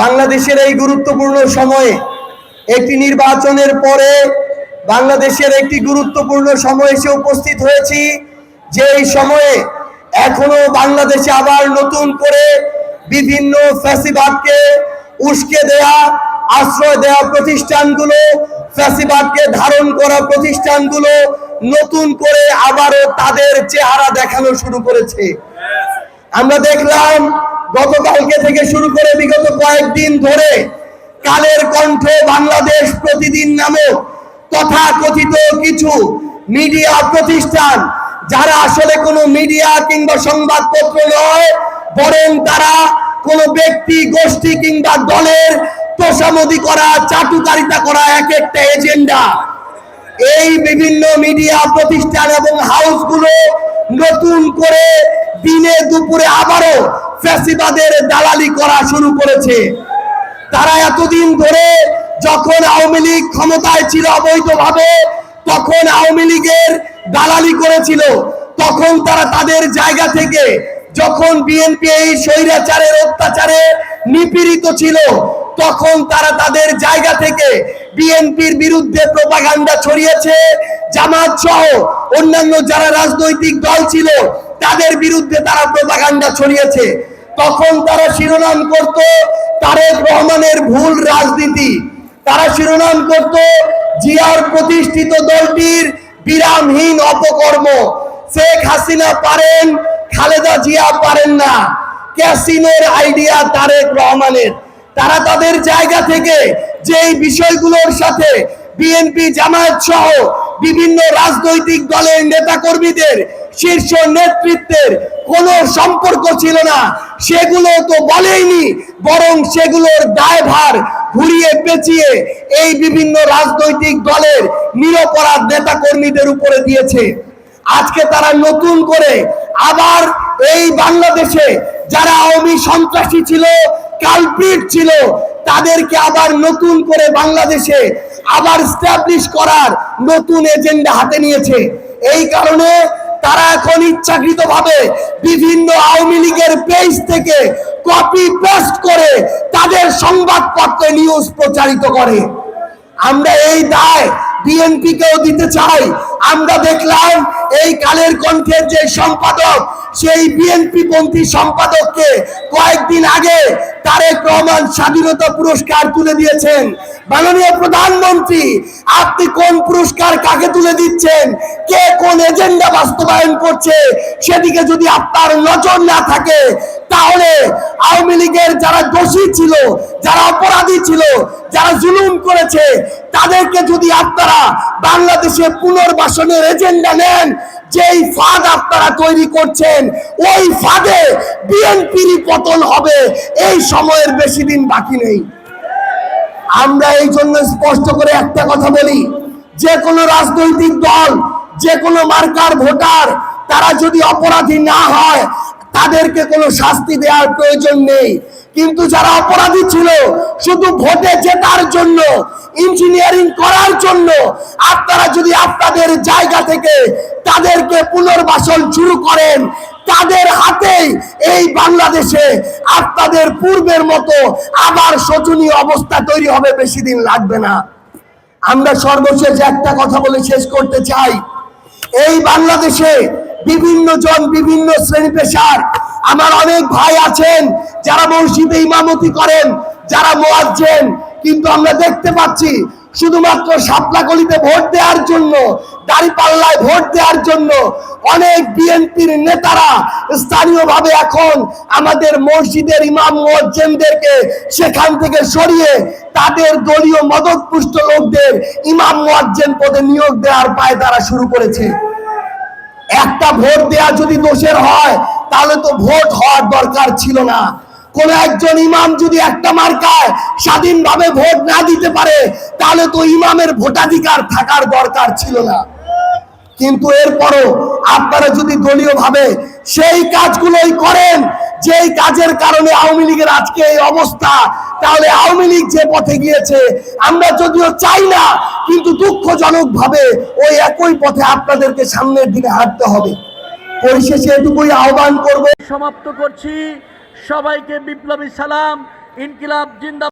বাংলাদেশের এই গুরুত্বপূর্ণ সময়ে একটি নির্বাচনের পরে বাংলাদেশের একটি গুরুত্বপূর্ণ সময় এসে উপস্থিত হয়েছি, যে এই সময়ে এখনো বাংলাদেশে আবার নতুন করে বিভিন্ন ফ্যাসিবাদকে উস্কে দেয়া, আশ্রয় দেওয়া প্রতিষ্ঠানগুলো, ফ্যাসিবাদকে ধারণ করা প্রতিষ্ঠানগুলো নতুন করে আবারও তাদের চেহারা দেখানো শুরু করেছে। আমরা দেখলাম গতকালকে থেকে শুরু করে বিগত কয়েকদিন ধরে কালের কণ্ঠে বাংলাদেশ প্রতিদিন নামক তথাকথিত কিছু মিডিয়া প্রতিষ্ঠান, যারা আসলে কোনো মিডিয়া কিংবা সংবাদপত্র নয়, বরং তারা কোনো ব্যক্তি গোষ্ঠী কিংবা দলের তোষামোদি করা, চাটুকারিতা করা এক একটা এজেন্ডা, এই বিভিন্ন মিডিয়া প্রতিষ্ঠান এবং হাউসগুলো নতুন করে দিনে দুপুরে আবারও ফ্যাসিবাদের দালালি করা শুরু করেছে। তারা এতদিন ধরে যখন আওয়ামী লীগ ক্ষমতায় ছিল অবৈধভাবে, তখন আওয়ামী লীগের দালালি করেছিল, তখন তারা তাদের জায়গা থেকে, যখন বিএনপি এই স্বৈরাচারের অত্যাচারে নিপীড়িত ছিল, তখন তারা তাদের জায়গা থেকে বিএনপির বিরুদ্ধে প্রপাগান্ডা ছড়িয়েছে। জামাত সহ অন্যান্য যারা রাজনৈতিক দল ছিল তাদের বিরুদ্ধে তারা প্রপাগান্ডা ছড়িয়েছে। তখন তারা শিরোনাম করত তারেক রহমানের ভুল রাজনীতি, তারা শিরোনাম করত জিয়ার প্রতিষ্ঠিত দলটির বিরামহীন অপকর্ম, শেখ হাসিনা পারেন, খালেদা জিয়া পারেন না, ক্যাসিনোর আইডিয়া তারেক রহমানের। তারা তাদের জায়গা থেকে যে বিষয়গুলোর সাথে বিএনপি, জামায়াত সহ বিভিন্ন রাজনৈতিক দলের নেতাকর্মীদের শীর্ষ নেতৃত্বের কোনো সম্পর্ক ছিল না, সেগুলো তো বলেইনি, বরং সেগুলোর দায়ভার ঘুরিয়ে পেঁচিয়ে এই বিভিন্ন রাজনৈতিক দলের নিরপরাধ নেতাকর্মীদের উপরে দিয়েছে। আজকে তারা নতুন করে আবার এই বাংলাদেশে যারা আওয়ামী সন্ত্রাসী ছিল, কালপ্রিট ছিল, তাদেরকে আবার নতুন করে বাংলাদেশে আবার স্ট্যাবলিশ করার নতুন এজেন্ডা হাতে নিয়েছে। এই কারণে তারা এখন ইচ্ছাকৃতভাবে বিভিন্ন আওয়ামী লীগের পেজ থেকে কপি পেস্ট করে তাদের সংবাদপত্রে নিউজ প্রচারিত করে। আমরা এই দায় বিএনপি কেও দিতে চাই। আমরা দেখলাম এই কালের কণ্ঠের যে সম্পাদক, সেই বিএনপি পন্থী সম্পাদককে কয়েকদিন আগে তারেক রহমান স্বাধীনতা পুরস্কার তুলে দিয়েছেন। মাননীয় প্রধানমন্ত্রী, আপনি কোন পুরস্কার কাকে তুলে দিচ্ছেন, কে কোন এজেন্ডা বাস্তবায়ন করছে, সেদিকে যদি আপনার নজর না থাকে, তাহলে আওয়ামী লীগের যারা দোষী ছিল, যারা অপরাধী ছিল, যারা জুলুম করেছে, তাদেরকে যদি আপনারা বাংলাদেশে পুনর্বাসনের এজেন্ডা নেন, যেই ফাঁদ আপনারা তৈরি করছেন, ওই ফাঁদে বিএনপির পতন হবে। এই সময়ের বেশি দিন বাকি নেই। আমরা এই জন্য স্পষ্ট করে একটা কথা বলি, যে কোনো রাজনৈতিক দল, যে কোনো মার্কার ভোটার, তারা যদি অপরাধী না হয়, তাদেরকে কোনো শাস্তি দেওয়ার প্রয়োজন নেই। কিন্তু যারা অপরাধী ছিল, শুধু ভোটে জেতার জন্য, ইঞ্জিনিয়ারিং করার জন্য, আপনারা যদি আপনাদের জায়গা থেকে তাদেরকে পুনর্বাসন শুরু করেন, তাদের হাতেই এই বাংলাদেশে আপনাদের পূর্বের মতো আবার শোচনীয় অবস্থা তৈরি হবে, বেশি দিন লাগবে না। আমরা সর্বশেষ একটা কথা বলে শেষ করতে চাই। এই বাংলাদেশে বিভিন্ন জন, বিভিন্ন শ্রেণী পেশার, আমার অনেক ভাই আছেন যারা মসজিদে ইমামতি করেন, যারা মুয়াজ্জিন, কিন্তু আমরা দেখতে পাচ্ছি শুধুমাত্র শাপলাকলিতে ভোট দেওয়ার জন্য, দাঁড়িপাল্লায় ভোট দেওয়ার জন্য অনেক বিএনপির নেতারা স্থানীয়ভাবে এখন আমাদের মসজিদের ইমাম মুয়াজ্জিনদেরকে সেখান থেকে সরিয়ে তাদের দলীয় মদতপুষ্ট লোকদের ইমাম মুয়াজ্জিন পদে নিয়োগ দেওয়ার পায়তারা শুরু করেছে। একটা ভোট দেয়া যদি দোষের হয়, তাহলে তো ভোট হওয়ার দরকার ছিল না। কোন একজন ইমাম যদি একটা মার্কায় স্বাধীনভাবে ভোট না দিতে পারে, তাহলে তো ইমামের ভোটাধিকার থাকার দরকার ছিল না। কিন্তু এরপরও আপনারা যদি দলীয়ভাবে সেই কাজগুলোই করেন, যেই কাজের কারণে আওয়ামী লীগের আজকে এই অবস্থা, তাহলে আওয়ামী লীগ যে পথে গিয়েছে, আমরা যদিও চাই না, কিন্তু দুঃখজনকভাবে ওই একই পথে আপনাদেরকে সামনের দিকে হাঁটতে হবে। পরিশেষে এটুকুই আহ্বান করব, সমাপ্ত করছি। সবাইকে বিপ্লবী সালাম, ইনকিলাব জিন্দাবাদ।